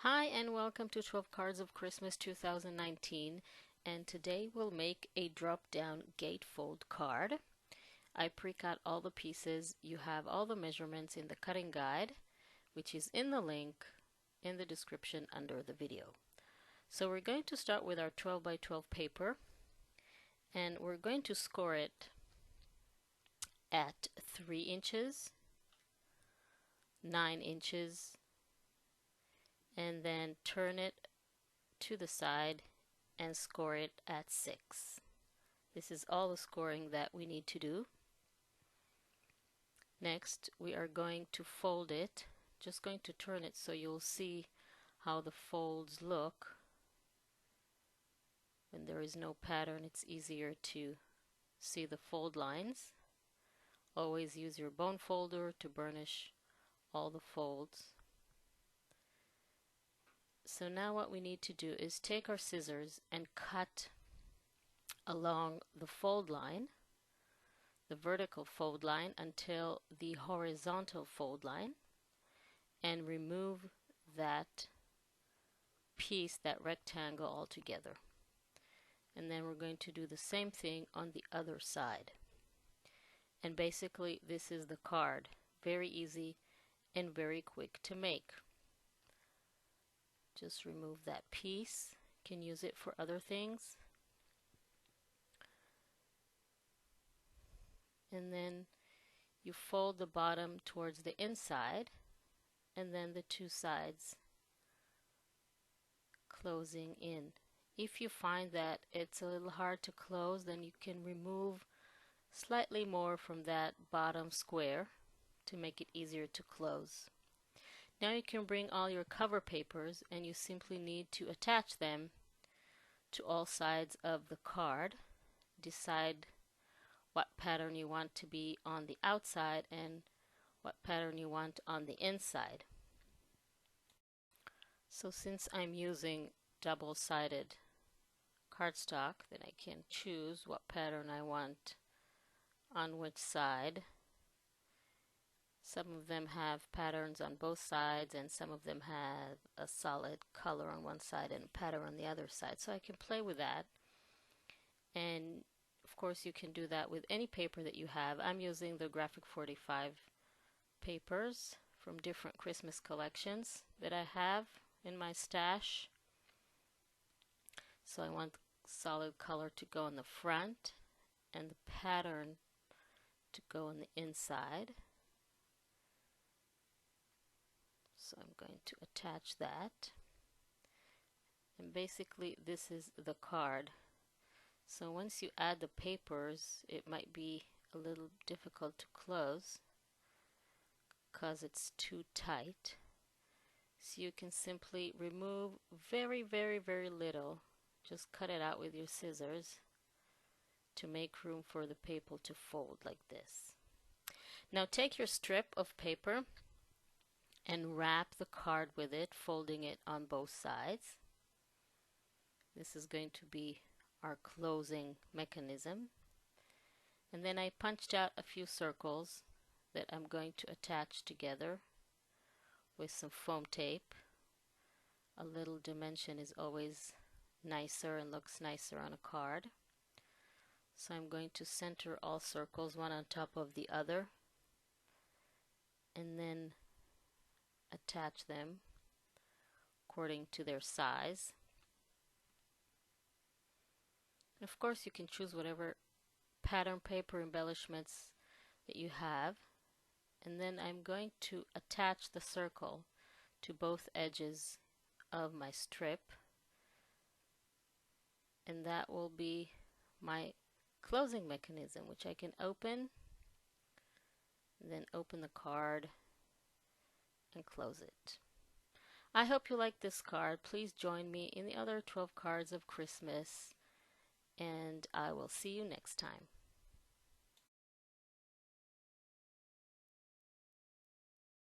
Hi and welcome to 12 Cards of Christmas 2019, and today we'll make a drop-down gatefold card. I pre-cut all the pieces. You have all the measurements in the cutting guide, which is in the link in the description under the video. So we're going to start with our 12 by 12 paper, and we're going to score it at 3 inches, 9 inches, and then turn it to the side and score it at 6. This is all the scoring that we need to do. Next, we are going to fold it. Just going to turn it so you'll see how the folds look. When there is no pattern, it's easier to see the fold lines. Always use your bone folder to burnish all the folds. So now what we need to do is take our scissors and cut along the fold line, the vertical fold line, until the horizontal fold line, and remove that piece, that rectangle altogether. And then we're going to do the same thing on the other side. And basically this is the card. Very easy and very quick to make. Just remove that piece. You can use it for other things. And then you fold the bottom towards the inside, and then the two sides closing in. If you find that it's a little hard to close, then you can remove slightly more from that bottom square to make it easier to close. Now you can bring all your cover papers, and you simply need to attach them to all sides of the card. Decide what pattern you want to be on the outside and what pattern you want on the inside. So since I'm using double-sided cardstock, then I can choose what pattern I want on which side. Some of them have patterns on both sides, and some of them have a solid color on one side and a pattern on the other side. So I can play with that. And of course you can do that with any paper that you have. I'm using the Graphic 45 papers from different Christmas collections that I have in my stash. So I want solid color to go on the front and the pattern to go on the inside. So I'm going to attach that, and basically this is the card. So once you add the papers, it might be a little difficult to close because it's too tight. So you can simply remove very little. Just cut it out with your scissors to make room for the paper to fold like this. Now take your strip of paper and wrap the card with it, folding it on both sides. This is going to be our closing mechanism. And then I punched out a few circles that I'm going to attach together with some foam tape. A little dimension is always nicer and looks nicer on a card. So I'm going to center all circles one on top of the other, and then attach them according to their size. And of course you can choose whatever pattern paper embellishments that you have. And then I'm going to attach the circle to both edges of my strip, and that will be my closing mechanism, which I can open, and then open the card and close it. I hope you like this card. Please join me in the other 12 cards of Christmas, and I will see you next time.